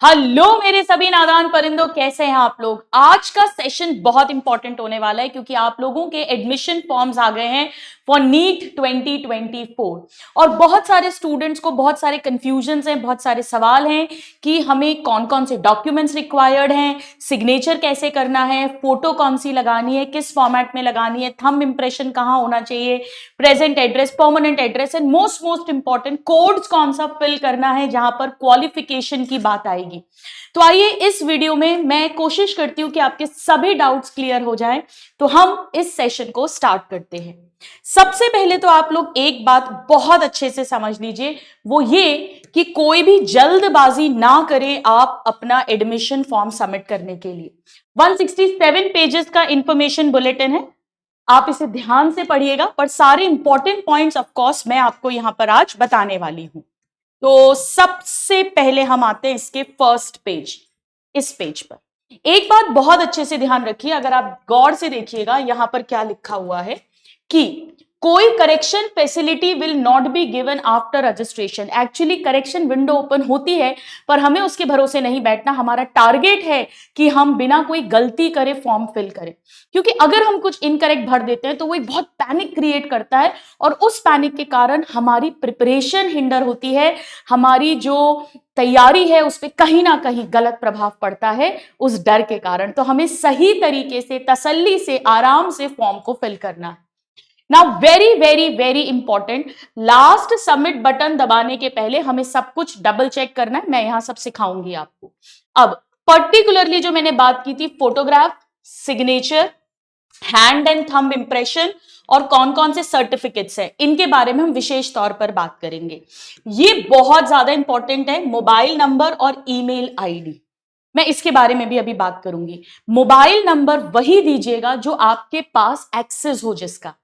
Hello मेरे सभी नादान परिंदों, कैसे हैं आप लोग। आज का सेशन बहुत इंपॉर्टेंट होने वाला है क्योंकि आप लोगों के एडमिशन फॉर्म्स आ गए हैं फॉर नीट 2024 और बहुत सारे स्टूडेंट्स को बहुत सारे कंफ्यूजन्स हैं, बहुत सारे सवाल हैं कि हमें कौन कौन से डॉक्यूमेंट्स रिक्वायर्ड हैं, सिग्नेचर कैसे करना है, फोटो कौन सी लगानी है, किस फॉर्मेट में लगानी है, थंब इंप्रेशन कहाँ होना चाहिए, present address, permanent address and most important codes कौन सा फिल करना है जहां पर क्वालिफिकेशन की बात आएगी। तो आइए इस वीडियो में मैं कोशिश करती हूं कि आपके सभी डाउट्स क्लियर हो जाएं। तो हम इस सेशन को स्टार्ट करते हैं। सबसे पहले तो आप लोग एक बात बहुत अच्छे से समझ लीजिए, वो ये कि कोई भी जल्दबाजी ना करें आप अपना एडमिशन फॉर्म सबमिट करने के लिए। 167 पेजेस का इंफॉर्मेशन बुलेटिन है, आप इसे ध्यान से पढ़िएगा, पर सारे इंपॉर्टेंट पॉइंट्स ऑफ कोर्स मैं आपको यहां पर आज बताने वाली हूं। तो सबसे पहले हम आते हैं इसके फर्स्ट पेज, इस पेज पर। एक बात बहुत अच्छे से ध्यान रखिए, अगर आप गौर से देखिएगा यहां पर क्या लिखा हुआ है कि कोई correction facility will not be given after registration. Actually correction window open होती है, पर हमें उसके भरोसे नहीं बैठना। हमारा टारगेट है कि हम बिना कोई गलती करे फॉर्म फिल करें, क्योंकि अगर हम कुछ इनकरेक्ट भर देते हैं तो वो एक बहुत पैनिक क्रिएट करता है और उस पैनिक के कारण हमारी प्रिपरेशन हिंडर होती है, हमारी जो तैयारी है उस पर कहीं ना कहीं गलत प्रभाव पड़ता है उस डर के कारण। तो हमें सही तरीके से, तसल्ली से, आराम से फॉर्म को फिल करना है। Now very very very important, last submit button दबाने के पहले हमें सब कुछ डबल चेक करना है। मैं यहां सब सिखाऊंगी आपको। अब पर्टिकुलरली जो मैंने बात की थी, photograph, signature, hand and thumb impression और कौन कौन से सर्टिफिकेट्स हैं, इनके बारे में हम विशेष तौर पर बात करेंगे। ये बहुत ज्यादा इंपॉर्टेंट है। मोबाइल नंबर और ईमेल आईडी, मैं इसके बारे में भी अभी बात करूंगी। मोबाइल नंबर वही दीजिएगा जो आपके पास एक्सेस हो, जिसका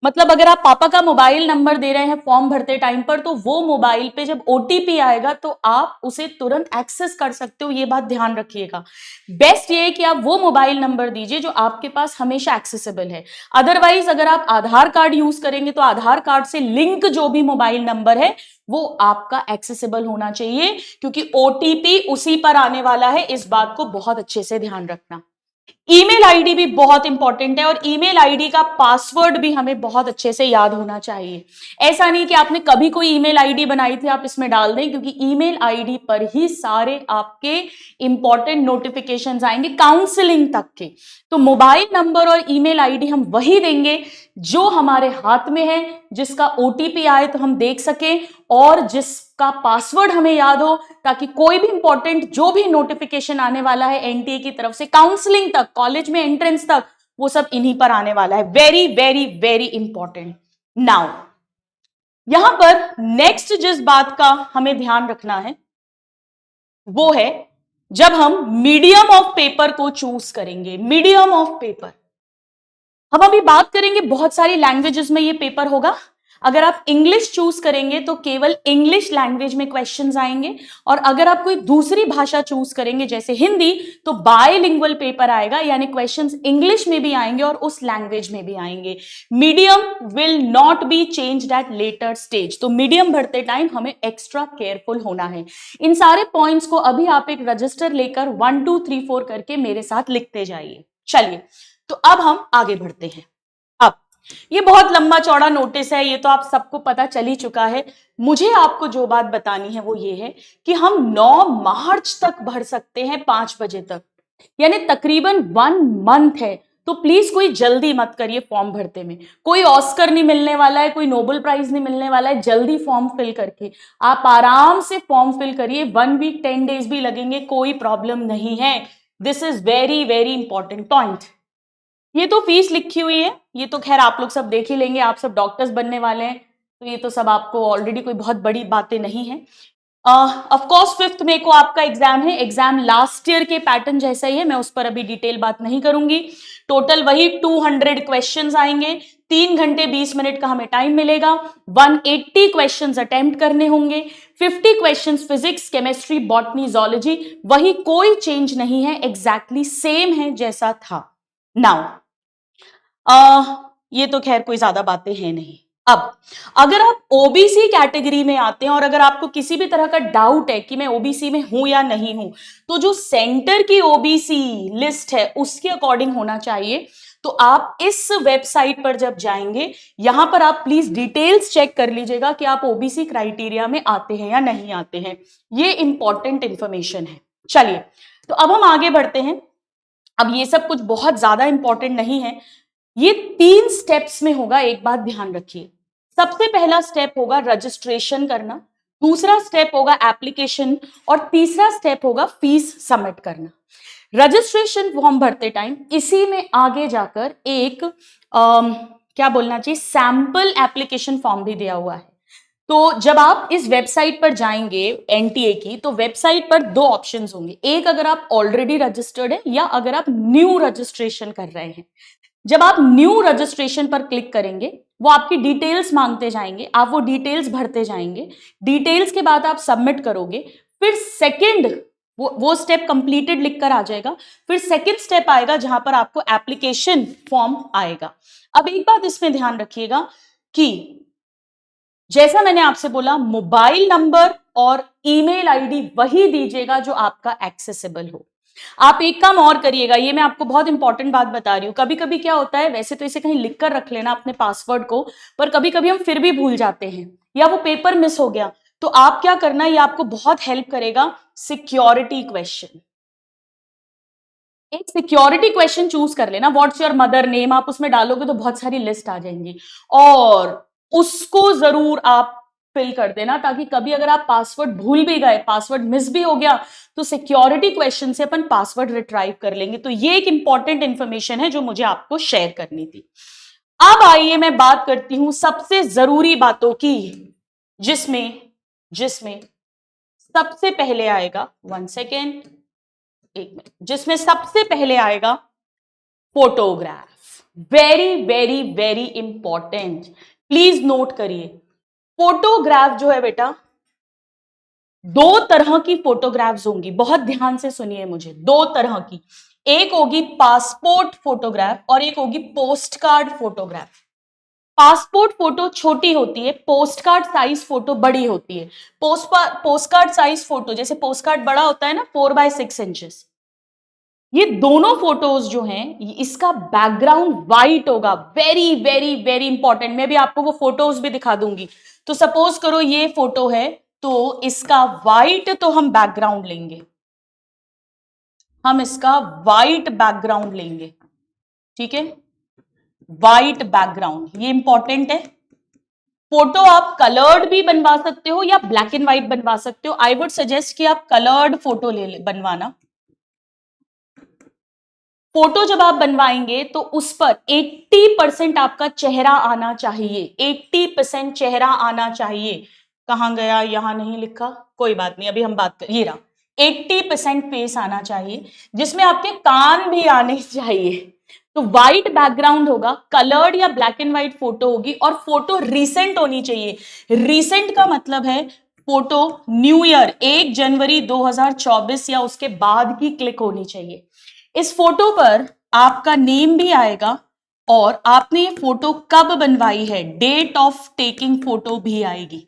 मतलब अगर आप पापा का मोबाइल नंबर दे रहे हैं फॉर्म भरते टाइम पर, तो वो मोबाइल पे जब ओटीपी आएगा तो आप उसे तुरंत एक्सेस कर सकते हो। ये बात ध्यान रखिएगा। बेस्ट ये है कि आप वो मोबाइल नंबर दीजिए जो आपके पास हमेशा एक्सेसिबल है। अदरवाइज अगर आप आधार कार्ड यूज करेंगे तो आधार कार्ड से लिंक जो भी मोबाइल नंबर है वो आपका एक्सेसिबल होना चाहिए, क्योंकि ओटीपी उसी पर आने वाला है। इस बात को बहुत अच्छे से ध्यान रखना। ईमेल आईडी भी बहुत इंपॉर्टेंट है और ईमेल आईडी का पासवर्ड भी हमें बहुत अच्छे से याद होना चाहिए। ऐसा नहीं कि आपने कभी कोई ईमेल आईडी बनाई थी आप इसमें डाल दें, क्योंकि ईमेल आईडी पर ही सारे आपके इंपॉर्टेंट नोटिफिकेशंस आएंगे, काउंसलिंग तक के। तो मोबाइल नंबर और ईमेल आईडी हम वही देंगे जो हमारे हाथ में है, जिसका ओटीपी आए तो हम देख सकें और जिसका पासवर्ड हमें याद हो, ताकि कोई भी इंपॉर्टेंट जो भी नोटिफिकेशन आने वाला है एनटीए की तरफ से, काउंसलिंग तक, कॉलेज में एंट्रेंस तक, वो सब इन्हीं पर आने वाला है। Very very very important. Now यहां पर नेक्स्ट जिस बात का हमें ध्यान रखना है वो है जब हम मीडियम ऑफ पेपर को चूज करेंगे। मीडियम ऑफ पेपर हम अभी बात करेंगे, बहुत सारी लैंग्वेजेस में ये पेपर होगा। अगर आप इंग्लिश चूज करेंगे तो केवल इंग्लिश लैंग्वेज में क्वेश्चंस आएंगे, और अगर आप कोई दूसरी भाषा चूज करेंगे जैसे हिंदी, तो बायलिंगुअल पेपर आएगा, यानी क्वेश्चंस इंग्लिश में भी आएंगे और उस लैंग्वेज में भी आएंगे। Medium will not be changed at later stage. तो मीडियम भरते टाइम हमें एक्स्ट्रा केयरफुल होना है। इन सारे पॉइंट्स को अभी आप एक रजिस्टर लेकर 1 2 3 4 करके मेरे साथ लिखते जाइए। चलिए, तो अब हम आगे बढ़ते हैं। अब ये बहुत लंबा चौड़ा नोटिस है, ये तो आप सबको पता चल ही चुका है। मुझे आपको जो बात बतानी है वो ये है कि हम 9 मार्च तक भर सकते हैं 5 बजे तक, यानी तकरीबन 1 मंथ है। तो प्लीज कोई जल्दी मत करिए फॉर्म भरते में। कोई ऑस्कर नहीं मिलने वाला है, कोई नोबेल प्राइज नहीं मिलने वाला है। जल्दी फॉर्म फिल करके आप आराम से फॉर्म फिल करिए। 1 वीक 10 डेज भी लगेंगे, कोई प्रॉब्लम नहीं है। This is very very important point. ये तो फीस लिखी हुई है, ये तो खैर आप लोग सब देख ही लेंगे, आप सब डॉक्टर्स बनने वाले हैं, तो ये तो सब आपको ऑलरेडी कोई बहुत बड़ी बातें नहीं है। ऑफ कोर्स 5 मई को आपका एग्जाम है। एग्जाम लास्ट ईयर के पैटर्न जैसा ही है, मैं उस पर अभी डिटेल बात नहीं करूंगी। टोटल वही 200 क्वेश्चंस आएंगे, 3 घंटे 20 मिनट का हमें टाइम मिलेगा। 180 क्वेश्चंस अटेम्प्ट करने होंगे। 50 questions physics, chemistry, botany, zoology, वही कोई चेंज नहीं है, एग्जैक्टली सेम है जैसा था। नाउ ये तो खैर कोई ज्यादा बातें हैं नहीं। अब अगर आप ओबीसी कैटेगरी में आते हैं और अगर आपको किसी भी तरह का डाउट है कि मैं ओबीसी में हूं या नहीं हूं, तो जो सेंटर की ओबीसी लिस्ट है उसके अकॉर्डिंग होना चाहिए। तो आप इस वेबसाइट पर जब जाएंगे, यहां पर आप प्लीज डिटेल्स चेक कर लीजिएगा कि आप ओबीसी क्राइटेरिया में आते हैं या नहीं आते हैं। ये इंपॉर्टेंट इंफॉर्मेशन है। चलिए, तो अब हम आगे बढ़ते हैं। अब ये सब कुछ बहुत ज्यादा इंपॉर्टेंट नहीं है, ये 3 स्टेप्स में होगा, एक बात ध्यान रखिए। सबसे पहला स्टेप होगा रजिस्ट्रेशन करना, दूसरा स्टेप होगा एप्लीकेशन और तीसरा स्टेप होगा फीस सबमिट करना। रजिस्ट्रेशन फॉर्म भरते टाइम इसी में आगे जाकर एक क्या बोलना चाहिए, सैंपल एप्लीकेशन फॉर्म भी दिया हुआ है। तो जब आप इस वेबसाइट पर जाएंगे एनटीए की, तो वेबसाइट पर 2 ऑप्शंस होंगे, एक अगर आप ऑलरेडी रजिस्टर्ड है या अगर आप न्यू रजिस्ट्रेशन कर रहे हैं। जब आप न्यू रजिस्ट्रेशन पर क्लिक करेंगे, वो आपकी डिटेल्स मांगते जाएंगे, आप वो डिटेल्स भरते जाएंगे, डिटेल्स के बाद आप सबमिट करोगे, फिर सेकंड वो स्टेप कंप्लीटेड लिखकर आ जाएगा, फिर सेकंड स्टेप आएगा जहां पर आपको एप्लीकेशन फॉर्म आएगा। अब एक बात इसमें ध्यान रखिएगा कि जैसा मैंने आपसे बोला, मोबाइल नंबर और ईमेल आईडी वही दीजिएगा जो आपका एक्सेसिबल हो। आप एक काम और करिएगा, ये मैं आपको बहुत इंपॉर्टेंट बात बता रही हूं। कभी कभी क्या होता है, वैसे तो इसे कहीं लिख कर रख लेना अपने पासवर्ड को, पर कभी कभी हम फिर भी भूल जाते हैं या वो पेपर मिस हो गया, तो आप क्या करना, ये आपको बहुत हेल्प करेगा। सिक्योरिटी क्वेश्चन, एक सिक्योरिटी क्वेश्चन चूज कर लेना। व्हाट्स योर मदर नेम आप उसमें डालोगे तो बहुत सारी लिस्ट आ जाएंगी, और उसको जरूर आप फिल कर देना, ताकि कभी अगर आप पासवर्ड भूल भी गए, पासवर्ड मिस भी हो गया, तो सिक्योरिटी क्वेश्चन से अपन पासवर्ड रिट्राइव कर लेंगे। तो ये एक इंपॉर्टेंट इंफॉर्मेशन है जो मुझे आपको शेयर करनी थी। अब आइए मैं बात करती हूं सबसे जरूरी बातों की, जिसमें जिसमें सबसे पहले आएगा, 1 सेकेंड, 1 मिनट, जिसमें सबसे पहले आएगा photograph. Very very very important, please note करिए। फोटोग्राफ जो है बेटा, 2 तरह की फोटोग्राफ्स होंगी, बहुत ध्यान से सुनिए मुझे। 2 तरह की, एक होगी पासपोर्ट फोटोग्राफ और एक होगी post card photograph. Passport photo छोटी होती है, पोस्ट कार्ड साइज फोटो बड़ी होती है। पोस्ट कार्ड साइज फोटो, जैसे पोस्ट कार्ड बड़ा होता है ना 4x6 इंचेस, ये दोनों फोटोज जो हैं, इसका बैकग्राउंड वाइट होगा। वेरी वेरी वेरी इंपॉर्टेंट, मैं भी आपको वो फोटोज भी दिखा दूंगी। तो सपोज करो ये फोटो है, तो इसका वाइट, तो हम बैकग्राउंड लेंगे, हम इसका वाइट बैकग्राउंड लेंगे, ठीक है, वाइट बैकग्राउंड, ये इंपॉर्टेंट है। फोटो आप कलर्ड भी बनवा सकते हो या ब्लैक एंड व्हाइट बनवा सकते हो। आई वुड सजेस्ट कि आप कलर्ड फोटो बनवाना। फोटो जब आप बनवाएंगे तो उस पर 80% आपका चेहरा आना चाहिए, 80% चेहरा आना चाहिए। कहां गया, यहां नहीं लिखा, कोई बात नहीं, अभी हम बात कर, ये रहा, 80% फेस आना चाहिए, जिसमें आपके कान भी आने चाहिए। तो व्हाइट बैकग्राउंड होगा, कलर्ड या ब्लैक एंड व्हाइट फोटो होगी, और फोटो रीसेंट होनी चाहिए। रीसेंट का मतलब है फोटो न्यू ईयर 1 जनवरी 2024 या उसके बाद की क्लिक होनी चाहिए। इस फोटो पर आपका नेम भी आएगा और आपने ये फोटो कब बनवाई है, डेट ऑफ टेकिंग फोटो भी आएगी।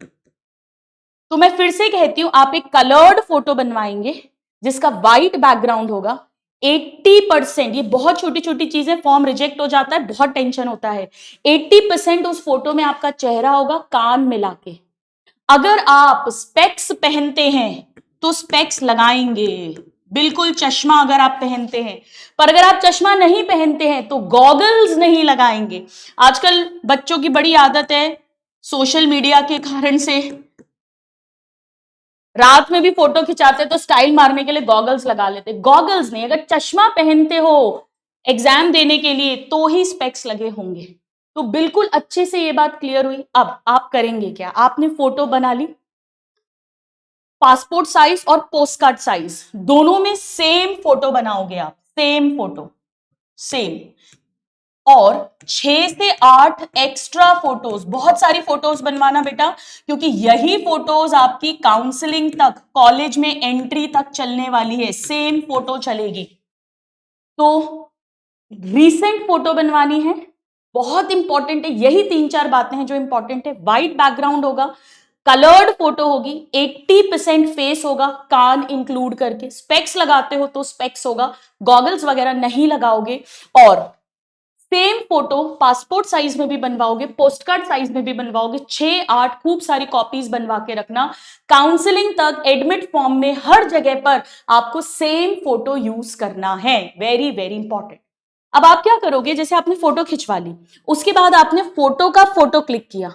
तो मैं फिर से कहती हूं, आप एक कलर्ड फोटो बनवाएंगे जिसका व्हाइट बैकग्राउंड होगा। 80%, ये बहुत छोटी छोटी चीजें, फॉर्म रिजेक्ट हो जाता है, बहुत टेंशन होता है। 80% उस फोटो में आपका चेहरा होगा, कान मिला के। अगर आप स्पेक्स पहनते हैं तो स्पेक्स लगाएंगे, बिल्कुल चश्मा अगर आप पहनते हैं। पर अगर आप चश्मा नहीं पहनते हैं तो गॉगल्स नहीं लगाएंगे। आजकल बच्चों की बड़ी आदत है, सोशल मीडिया के कारण से रात में भी फोटो खिंचाते तो स्टाइल मारने के लिए गॉगल्स लगा लेते। गॉगल्स नहीं, अगर चश्मा पहनते हो एग्जाम देने के लिए तो ही स्पेक्स लगे होंगे। तो बिल्कुल अच्छे से ये बात क्लियर हुई। अब आप करेंगे क्या, आपने फोटो बना ली, पासपोर्ट साइज और पोस्ट कार्ड साइज दोनों में सेम फोटो बनाओगे आप, सेम फोटो, सेम, और 6 से 8 एक्स्ट्रा फोटोज, बहुत सारी फोटोज बनवाना बेटा, क्योंकि यही फोटोज आपकी काउंसलिंग तक, कॉलेज में एंट्री तक चलने वाली है, सेम फोटो चलेगी। तो रीसेंट फोटो बनवानी है, बहुत इंपॉर्टेंट है, यही 3-4 बातें हैं जो इंपॉर्टेंट है। व्हाइट बैकग्राउंड होगा, कलर्ड फोटो होगी, 80% फेस होगा कान इंक्लूड करके, स्पेक्स लगाते हो तो स्पेक्स होगा, गॉगल्स वगैरह नहीं लगाओगे, और सेम फोटो पासपोर्ट साइज में भी बनवाओगे, पोस्ट कार्ड साइज में भी बनवाओगे, 6-8 खूब सारी कॉपीज बनवा के रखना। काउंसलिंग तक, एडमिट फॉर्म में, हर जगह पर आपको सेम फोटो यूज करना है, वेरी वेरी इंपॉर्टेंट। अब आप क्या करोगे, जैसे आपने फोटो खिंचवा ली, उसके बाद आपने फोटो का फोटो क्लिक किया,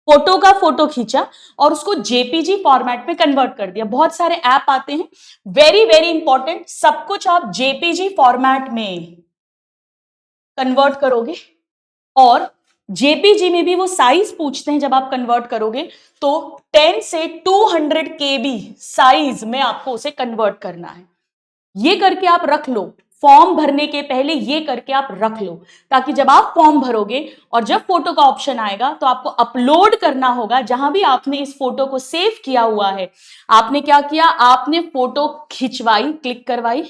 फोटो का फोटो खींचा और उसको जेपीजी फॉर्मेट में कन्वर्ट कर दिया। बहुत सारे ऐप आते हैं, वेरी वेरी इंपॉर्टेंट, सब कुछ आप जेपीजी फॉर्मेट में कन्वर्ट करोगे, और जेपीजी में भी वो साइज पूछते हैं जब आप कन्वर्ट करोगे, तो 10 से 200 केबी साइज में आपको उसे कन्वर्ट करना है। ये करके आप रख लो, फॉर्म भरने के पहले ये करके आप रख लो, ताकि जब आप फॉर्म भरोगे और जब फोटो का ऑप्शन आएगा तो आपको अपलोड करना होगा। जहां भी आपने इस फोटो को सेव किया हुआ है, आपने क्या किया, आपने फोटो खिंचवाई, क्लिक करवाई,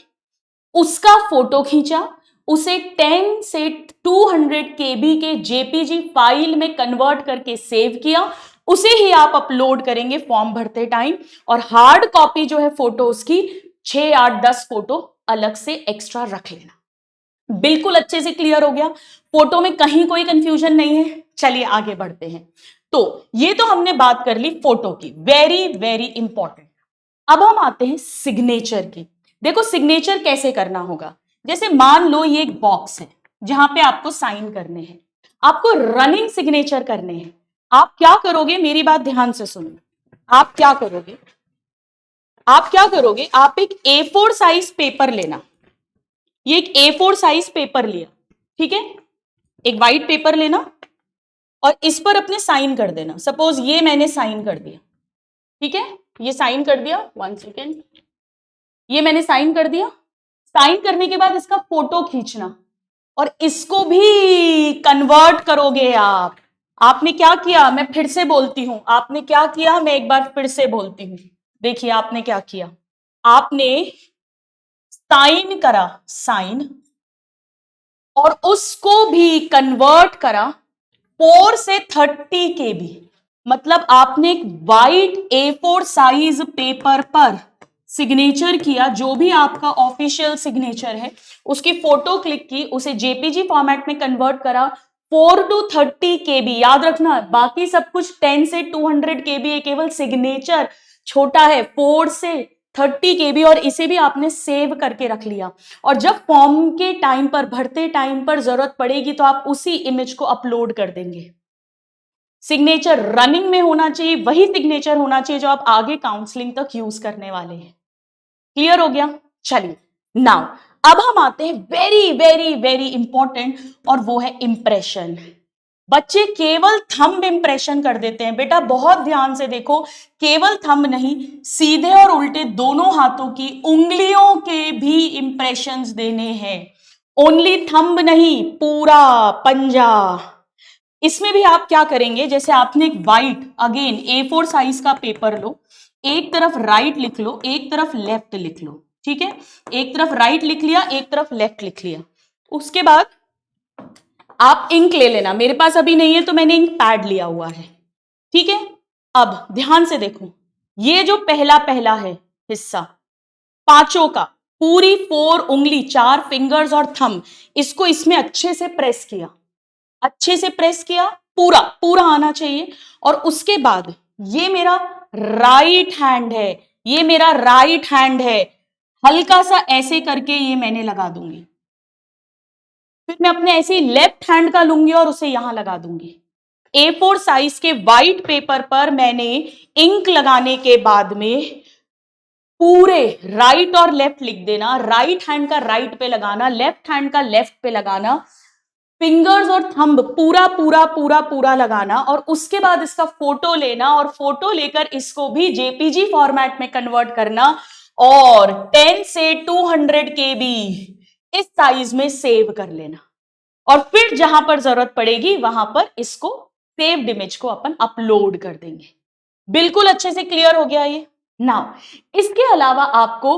उसका फोटो खींचा, उसे 10 से 200 केबी के जेपीजी फाइल में कन्वर्ट करके सेव किया, उसे ही आप अपलोड करेंगे फॉर्म भरते टाइम। और हार्ड कॉपी जो है फोटोज की, 6-8-10 फोटो अलग से एक्स्ट्रा रख लेना। बिल्कुल अच्छे से क्लियर हो गया, फोटो में कहीं कोई कंफ्यूजन नहीं है। चलिए आगे बढ़ते हैं। तो ये तो हमने बात कर ली फोटो की, वेरी वेरी इंपॉर्टेंट। अब हम आते हैं सिग्नेचर की। देखो सिग्नेचर कैसे करना होगा, जैसे मान लो ये एक बॉक्स है जहां पे आपको साइन करने हैं, आपको रनिंग सिग्नेचर करने हैं। आप क्या करोगे, मेरी बात ध्यान से सुनो, आप क्या करोगे, आप एक A4 साइज पेपर लेना, ये एक A4 साइज पेपर लिया, ठीक है, एक व्हाइट पेपर लेना और इस पर अपने साइन कर देना। सपोज ये मैंने साइन कर दिया, ठीक है, ये साइन कर दिया, 1 सेकेंड, ये मैंने साइन कर दिया। साइन करने के बाद इसका फोटो खींचना और इसको भी कन्वर्ट करोगे आप। आपने क्या किया, मैं फिर से बोलती हूं, आपने क्या किया, मैं एक बार फिर से बोलती हूं। देखिए आपने क्या किया, आपने साइन करा, साइन, और उसको भी कन्वर्ट करा 4 से 30 केबी। मतलब आपने एक वाइट A4 साइज पेपर पर सिग्नेचर किया, जो भी आपका ऑफिशियल सिग्नेचर है, उसकी फोटो क्लिक की, उसे जेपीजी फॉर्मेट में कन्वर्ट करा, 4 to 30 केबी। याद रखना, बाकी सब कुछ 10 से 200 केबी है, केवल सिग्नेचर छोटा है 4 से 30 केबी, और इसे भी आपने सेव करके रख लिया। और जब फॉर्म के टाइम पर, भरते टाइम पर जरूरत पड़ेगी तो आप उसी इमेज को अपलोड कर देंगे। सिग्नेचर रनिंग में होना चाहिए, वही सिग्नेचर होना चाहिए जो आप आगे काउंसलिंग तक यूज करने वाले हैं। क्लियर हो गया? चलिए नाउ अब हम आते हैं वेरी वेरी वेरी इंपॉर्टेंट, और वो है इंप्रेशन। बच्चे केवल थंब इंप्रेशन कर देते हैं। बेटा बहुत ध्यान से देखो, केवल थंब नहीं, सीधे और उल्टे दोनों हाथों की उंगलियों के भी इंप्रेशंस देने हैं। ओनली थंब नहीं, पूरा पंजा। इसमें भी आप क्या करेंगे, जैसे आपने एक वाइट, अगेन A4 साइज का पेपर लो, एक तरफ राइट लिख लो, एक तरफ लेफ्ट लिख लो, ठीक है, एक तरफ राइट लिख लिया, एक तरफ लेफ्ट लिख लिया। उसके बाद आप इंक ले लेना, मेरे पास अभी नहीं है तो मैंने इंक पैड लिया हुआ है, ठीक है। अब ध्यान से देखो, ये जो पहला पहला है हिस्सा, पांचों का, पूरी 4 उंगली, 4 फिंगर्स और थंब, इसको इसमें अच्छे से प्रेस किया, अच्छे से प्रेस किया, पूरा पूरा आना चाहिए। और उसके बाद ये मेरा राइट हैंड है, ये मेरा राइट हैंड है, हल्का सा ऐसे करके ये मैंने लगा दूंगी। फिर मैं अपने ऐसे ही लेफ्ट हैंड का लूंगी और उसे यहां लगा दूंगी। A4 साइज के व्हाइट पेपर पर मैंने इंक लगाने के बाद में पूरे राइट और लेफ्ट लिख देना, राइट हैंड का राइट पे लगाना, लेफ्ट हैंड का लेफ्ट पे लगाना, फिंगर्स और थंब पूरा पूरा पूरा पूरा लगाना, और उसके बाद इसका फोटो लेना, और फोटो लेकर इसको भी जेपीजी फॉर्मेट में कन्वर्ट करना, और 10 से 200 केबी इस साइज में सेव कर लेना। और फिर जहां पर जरूरत पड़ेगी वहां पर इसको सेव्ड इमेज को अपन अपलोड कर देंगे। बिल्कुल अच्छे से क्लियर हो गया ये। नाउ इसके अलावा आपको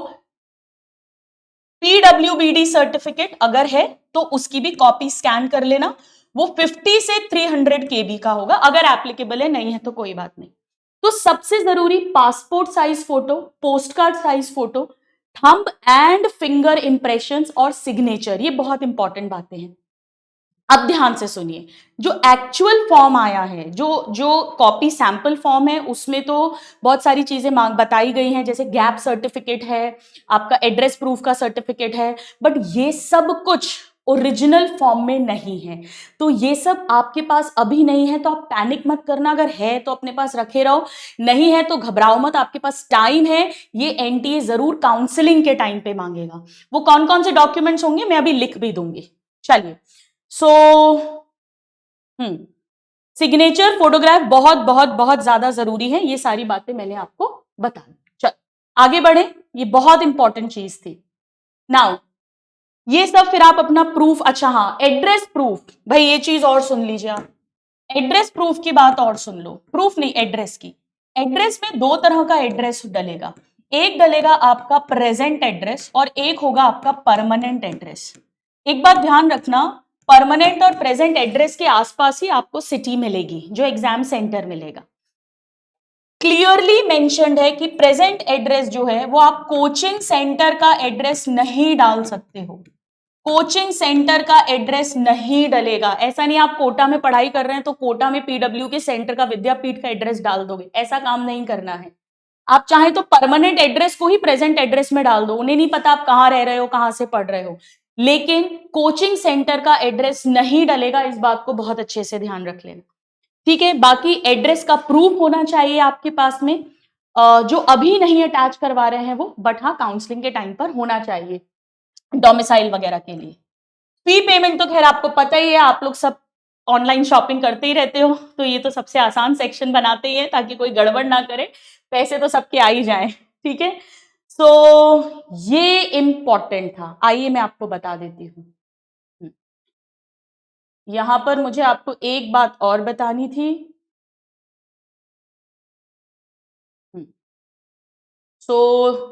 PWBD सर्टिफिकेट अगर है तो उसकी भी कॉपी स्कैन कर लेना, वो 50 से 300 KB का होगा, अगर एप्लीकेबल है, नहीं है तो कोई बात नहीं। तो सबसे जरूरी passport size photo, post card size photo, thumb and finger impressions और सिग्नेचर, ये बहुत इंपॉर्टेंट बातें हैं। अब ध्यान से सुनिए, जो एक्चुअल फॉर्म आया है, जो जो कॉपी सैंपल फॉर्म है, उसमें तो बहुत सारी चीजें मांग बताई गई हैं, जैसे गैप सर्टिफिकेट है, आपका एड्रेस प्रूफ का सर्टिफिकेट है, बट ये सब कुछ ओरिजिनल फॉर्म में नहीं है। तो ये सब आपके पास अभी नहीं है तो आप पैनिक मत करना, अगर है तो अपने पास रखे रहो, नहीं है तो घबराओ मत, आपके पास टाइम है। ये एनटीए जरूर काउंसलिंग के टाइम पे मांगेगा। वो कौन कौन से डॉक्यूमेंट्स होंगे मैं अभी लिख भी दूंगी। चलिए, सो सिग्नेचर, फोटोग्राफ बहुत बहुत बहुत ज्यादा जरूरी है। ये सारी बातें मैंने आपको बता दी। चल आगे बढ़े, ये बहुत इंपॉर्टेंट चीज थी। नाउ ये सब फिर आप अपना प्रूफ, अच्छा हाँ एड्रेस प्रूफ, भाई ये चीज और सुन लीजिए आप, एड्रेस प्रूफ की बात और सुन लो, प्रूफ नहीं एड्रेस की। एड्रेस में दो तरह का एड्रेस डलेगा, एक डलेगा आपका प्रेजेंट एड्रेस और एक होगा आपका परमानेंट एड्रेस। एक बात ध्यान रखना, परमानेंट और प्रेजेंट एड्रेस के आसपास ही आपको सिटी मिलेगी, जो एग्जाम सेंटर मिलेगा। क्लियरली मेंशन्ड है कि प्रेजेंट एड्रेस जो है वो आप कोचिंग सेंटर का एड्रेस नहीं डाल सकते हो, कोचिंग सेंटर का एड्रेस नहीं डलेगा। ऐसा नहीं आप कोटा में पढ़ाई कर रहे हैं तो कोटा में पीडब्ल्यू के सेंटर का, विद्यापीठ का एड्रेस डाल दोगे, ऐसा काम नहीं करना है। आप चाहे तो परमानेंट एड्रेस को ही प्रेजेंट एड्रेस में डाल दो, उन्हें नहीं पता आप कहां रह रहे हो, कहां से पढ़ रहे हो, लेकिन कोचिंग सेंटर का एड्रेस नहीं डलेगा, इस बात को बहुत अच्छे से ध्यान रख लेना। ठीक है, बाकी एड्रेस का प्रूफ होना चाहिए आपके पास में, जो अभी नहीं अटैच करवा रहे हैं वो, बट हाँ काउंसलिंग के टाइम पर होना चाहिए डोमिसाइल वगैरह के लिए। फी पेमेंट तो खैर आपको पता ही है, आप लोग सब ऑनलाइन शॉपिंग करते ही रहते हो, तो ये तो सबसे आसान सेक्शन बनाते ही है ताकि कोई गड़बड़ ना करे, पैसे तो सबके आ ही जाए। ठीक है, सो ये इंपॉर्टेंट था, आइए मैं आपको बता देती हूँ। यहां पर मुझे आपको एक बात और बतानी थी। सो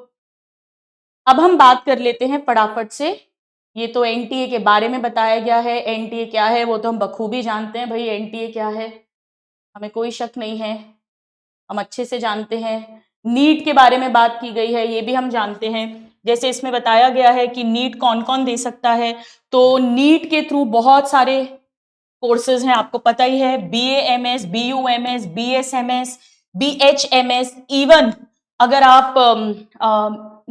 अब हम बात कर लेते हैं फटाफट से। ये तो एनटीए के बारे में बताया गया है, एनटीए क्या है वो तो हम बखूबी जानते हैं भाई, एनटीए क्या है हमें कोई शक नहीं है, हम अच्छे से जानते हैं। नीट के बारे में बात की गई है, ये भी हम जानते हैं। जैसे इसमें बताया गया है कि नीट कौन कौन दे सकता है, तो नीट के थ्रू बहुत सारे कोर्सेज हैं, आपको पता ही है, BAMS, BUMS, BSMS, BHMS, even अगर आप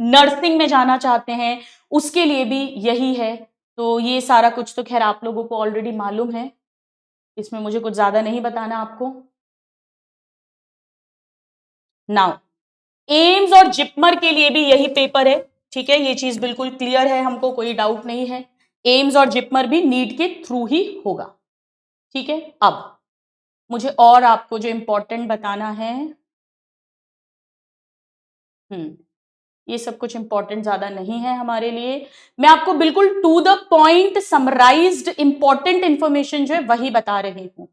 नर्सिंग में जाना चाहते हैं उसके लिए भी यही है। तो ये सारा कुछ तो खैर आप लोगों को ऑलरेडी मालूम है, इसमें मुझे कुछ ज्यादा नहीं बताना आपको। नाउ एम्स और जिपमर के लिए भी यही पेपर है, ठीक है, ये चीज बिल्कुल क्लियर है, हमको कोई डाउट नहीं है। एम्स और जिपमर भी नीट के थ्रू ही होगा। ठीक है, अब मुझे और आपको जो इंपॉर्टेंट बताना है, ये सब कुछ इंपॉर्टेंट ज्यादा नहीं है हमारे लिए, मैं आपको बिल्कुल to the point summarised important information जो है वही बता रही हूं।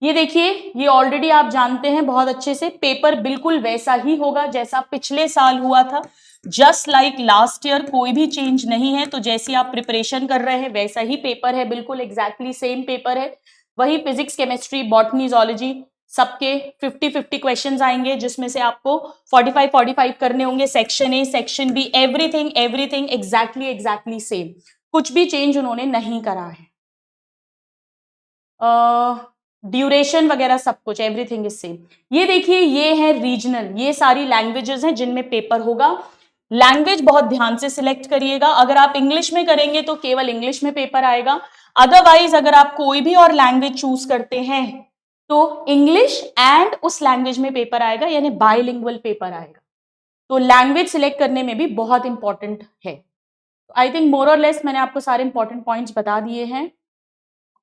ये देखिए, ये ऑलरेडी आप जानते हैं बहुत अच्छे से, पेपर बिल्कुल वैसा ही होगा जैसा पिछले साल हुआ था, जस्ट लाइक लास्ट ईयर, कोई भी चेंज नहीं है। तो जैसी आप प्रिपरेशन कर रहे हैं वैसा ही पेपर है, बिल्कुल एग्जैक्टली सेम पेपर है, वही फिजिक्स, केमिस्ट्री, बॉटनी, जोलॉजी सबके 50-50 क्वेश्चंस आएंगे, जिसमें से आपको 45-45 करने होंगे, section A, section B, everything everything exactly same, कुछ भी चेंज उन्होंने नहीं करा है। ड्यूरेशन वगैरह सब कुछ एवरीथिंग इज सेम। ये देखिए, ये है रीजनल, ये सारी लैंग्वेजेस हैं जिनमें पेपर होगा। लैंग्वेज बहुत ध्यान से सिलेक्ट करिएगा, अगर आप इंग्लिश में करेंगे तो केवल इंग्लिश में पेपर आएगा, अदरवाइज अगर आप कोई भी और लैंग्वेज चूज करते हैं तो इंग्लिश एंड उस लैंग्वेज में पेपर आएगा, यानी बाइलिंगुअल पेपर आएगा। तो लैंग्वेज सिलेक्ट करने में भी बहुत इंपॉर्टेंट है। आई थिंक मोर और लेस मैंने आपको सारे इंपॉर्टेंट पॉइंट्स बता दिए हैं।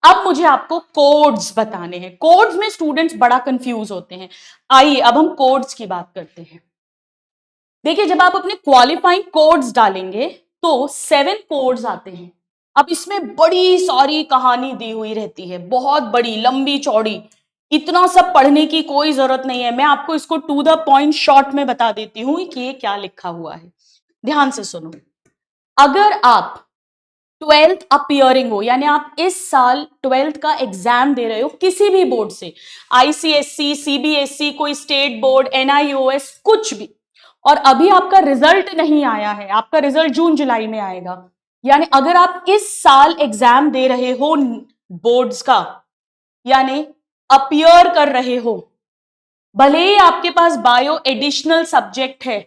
अब मुझे आपको कोड्स बताने हैं, कोड्स में स्टूडेंट्स बड़ा कंफ्यूज होते हैं, आइए अब हम कोड्स की बात करते हैं। देखिए, जब आप अपने क्वालिफाइंग कोड्स डालेंगे तो 7 कोड्स आते हैं। अब इसमें बड़ी सारी कहानी दी हुई रहती है, बहुत बड़ी लंबी चौड़ी, इतना सब पढ़ने की कोई जरूरत नहीं है, मैं आपको इसको टू द पॉइंट शॉर्ट में बता देती हूं कि ये क्या लिखा हुआ है। ध्यान से सुनो, अगर आप ट्वेल्थ अपीयरिंग हो, यानी आप इस साल ट्वेल्थ का एग्जाम दे रहे हो किसी भी बोर्ड से, आईसीएससी, सीबीएसई, कोई स्टेट बोर्ड, एनआईओएस, कुछ भी, और अभी आपका रिजल्ट नहीं आया है, आपका रिजल्ट जून जुलाई में आएगा, यानी अगर आप इस साल एग्जाम दे रहे हो बोर्ड्स का, यानी अपीयर कर रहे हो, भले ही आपके पास बायो एडिशनल सब्जेक्ट है,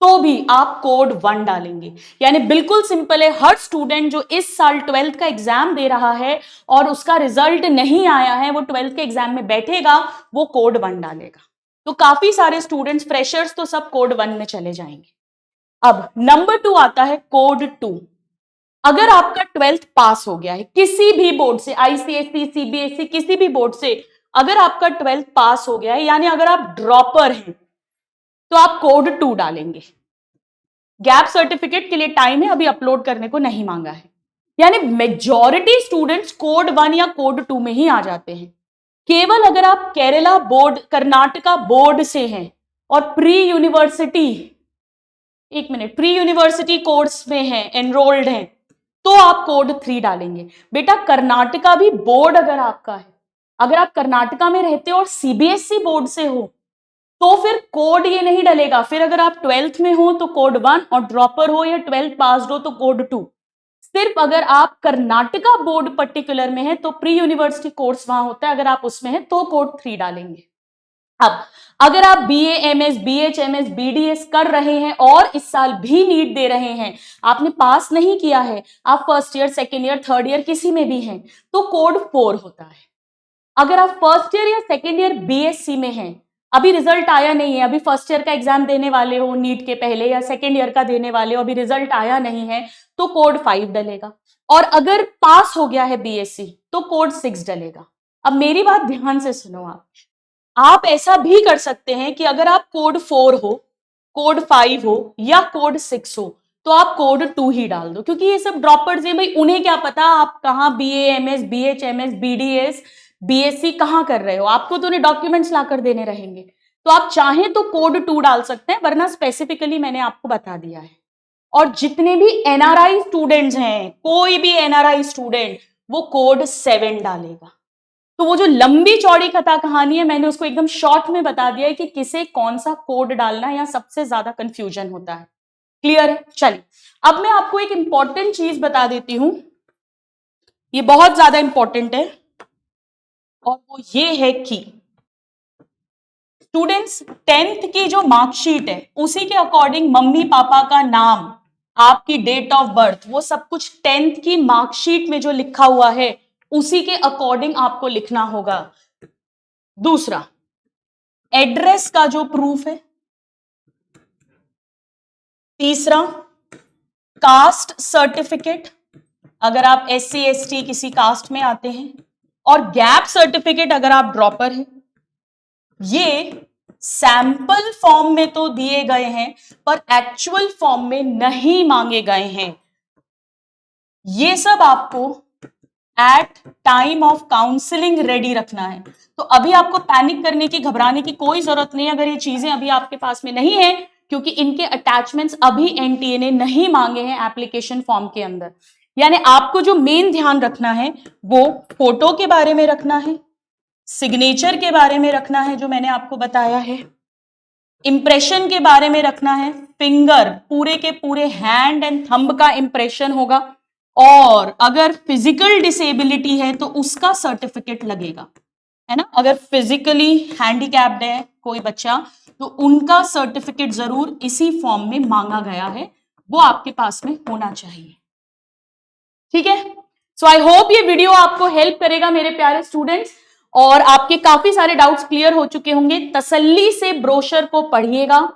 तो भी आप कोड 1 डालेंगे। यानी बिल्कुल सिंपल है, हर स्टूडेंट जो इस साल ट्वेल्थ का एग्जाम दे रहा है और उसका रिजल्ट नहीं आया है, वो ट्वेल्थ के एग्जाम में बैठेगा, वो कोड 1 डालेगा। तो काफी सारे स्टूडेंट्स, फ्रेशर्स तो सब कोड 1 में चले जाएंगे। अब नंबर 2 आता है कोड 2। अगर आपका ट्वेल्थ पास हो गया है किसी भी बोर्ड से, आईसीएसई, सीबीएसई, किसी भी बोर्ड से, अगर आपका ट्वेल्थ पास हो गया है, यानी अगर आप ड्रॉपर हैं, तो आप कोड 2 डालेंगे। गैप सर्टिफिकेट के लिए टाइम है, अभी अपलोड करने को नहीं मांगा है। यानी मेजॉरिटी स्टूडेंट्स कोड 1 या कोड 2 में ही आ जाते हैं। केवल अगर आप केरला बोर्ड, कर्नाटका बोर्ड से हैं और प्री यूनिवर्सिटी, एक मिनट, प्री यूनिवर्सिटी कोर्स में हैं, एनरोल्ड हैं, तो आप कोड 3 डालेंगे। बेटा कर्नाटका भी बोर्ड अगर आपका है, अगर आप कर्नाटका में रहते हो और सीबीएसई बोर्ड से हो, तो फिर कोड ये नहीं डलेगा। फिर अगर आप ट्वेल्थ में हो तो कोड 1, और ड्रॉपर हो या ट्वेल्थ पास्ड हो तो कोड 2। सिर्फ अगर आप कर्नाटका बोर्ड पर्टिकुलर में है तो प्री यूनिवर्सिटी कोर्स वहां होता है, अगर आप उसमें है तो कोड 3 डालेंगे। अब अगर आप बीए, एमएस, बीएचएमएस, बीडीएस कर रहे हैं और इस साल भी नीट दे रहे हैं, आपने पास नहीं किया है, आप first year, second year, third year किसी में भी हैं, तो कोड 4 होता है। अगर आप फर्स्ट ईयर या सेकेंड ईयर बीएससी में हैं, अभी रिजल्ट आया नहीं है, अभी फर्स्ट ईयर का एग्जाम देने वाले हो नीट के पहले, या सेकेंड ईयर का देने वाले हो, अभी रिजल्ट आया नहीं है, तो कोड 5 डलेगा। और अगर पास हो गया है बीएससी तो कोड 6 डलेगा। अब मेरी बात ध्यान से सुनो, आप ऐसा भी कर सकते हैं कि अगर आप कोड 4 हो, कोड 5 हो या कोड 6 हो, तो आप कोड 2 ही डाल दो, क्योंकि ये सब ड्रॉपर्स हैं भाई, उन्हें क्या पता आप कहाँ BA, MS, BHMS, BDS, BSc कहाँ कर रहे हो, आपको तो उन्हें डॉक्यूमेंट्स लाकर देने रहेंगे। तो आप चाहें तो कोड 2 डाल सकते हैं, वरना स्पेसिफिकली मैंने आपको बता दिया है। और जितने भी एनआरआई स्टूडेंट्स हैं, कोई भी एनआरआई स्टूडेंट, वो कोड 7 डालेगा। तो वो जो लंबी चौड़ी कथा कहानी है, मैंने उसको एकदम शॉर्ट में बता दिया है कि किसे कौन सा कोड डालना है, या सबसे ज्यादा कंफ्यूजन होता है। क्लियर है? चलिए, अब मैं आपको एक इंपॉर्टेंट चीज बता देती हूं, ये बहुत ज्यादा इंपॉर्टेंट है, और वो ये है कि स्टूडेंट्स 10th की जो मार्कशीट है, उसी के अकॉर्डिंग मम्मी पापा का नाम, आपकी डेट ऑफ बर्थ, वो सब कुछ 10th की मार्कशीट में जो लिखा हुआ है उसी के अकॉर्डिंग आपको लिखना होगा। दूसरा, एड्रेस का जो प्रूफ है। तीसरा, कास्ट सर्टिफिकेट, अगर आप एससी एसटी किसी कास्ट में आते हैं, और गैप सर्टिफिकेट अगर आप ड्रॉपर हैं। ये सैंपल फॉर्म में तो दिए गए हैं, पर एक्चुअल फॉर्म में नहीं मांगे गए हैं। ये सब आपको at time of counselling ready रखना है। तो अभी आपको पैनिक करने की, घबराने की कोई जरूरत नहीं है अगर ये चीजें अभी आपके पास में नहीं है, क्योंकि इनके अटैचमेंट्स अभी एनटीए ने नहीं मांगे हैं एप्लीकेशन फॉर्म के अंदर। यानी आपको जो मेन ध्यान रखना है वो फोटो के बारे में रखना है, सिग्नेचर के बारे में रखना है जो मैंने आपको बताया है, इंप्रेशन के बारे में रखना है, फिंगर, पूरे के पूरे हैंड एंड थंब का इंप्रेशन होगा, और अगर फिजिकल डिसेबिलिटी है तो उसका सर्टिफिकेट लगेगा, है ना। अगर फिजिकली हैंडीकैप्ड है कोई बच्चा तो उनका सर्टिफिकेट जरूर इसी फॉर्म में मांगा गया है, वो आपके पास में होना चाहिए। ठीक है, सो आई होप ये वीडियो आपको हेल्प करेगा मेरे प्यारे स्टूडेंट्स, और आपके काफी सारे डाउट्स क्लियर हो चुके होंगे। तसल्ली से ब्रोशर को पढ़िएगा,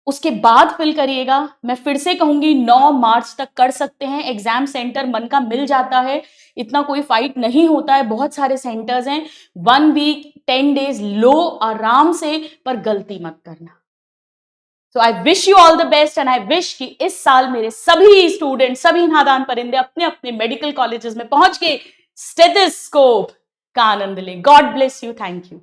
उसके बाद फिल करिएगा। मैं फिर से कहूंगी 9 मार्च तक कर सकते हैं, एग्जाम सेंटर मन का मिल जाता है, इतना कोई फाइट नहीं होता है, बहुत सारे सेंटर्स हैं। 1 वीक 10 डेज लो आराम से, पर गलती मत करना। So I wish you all the best, and I wish कि इस साल मेरे सभी स्टूडेंट, सभी नादान परिंदे अपने अपने मेडिकल कॉलेजेस में पहुंच के स्टेथोस्कोप का आनंद लें। God bless you, thank you.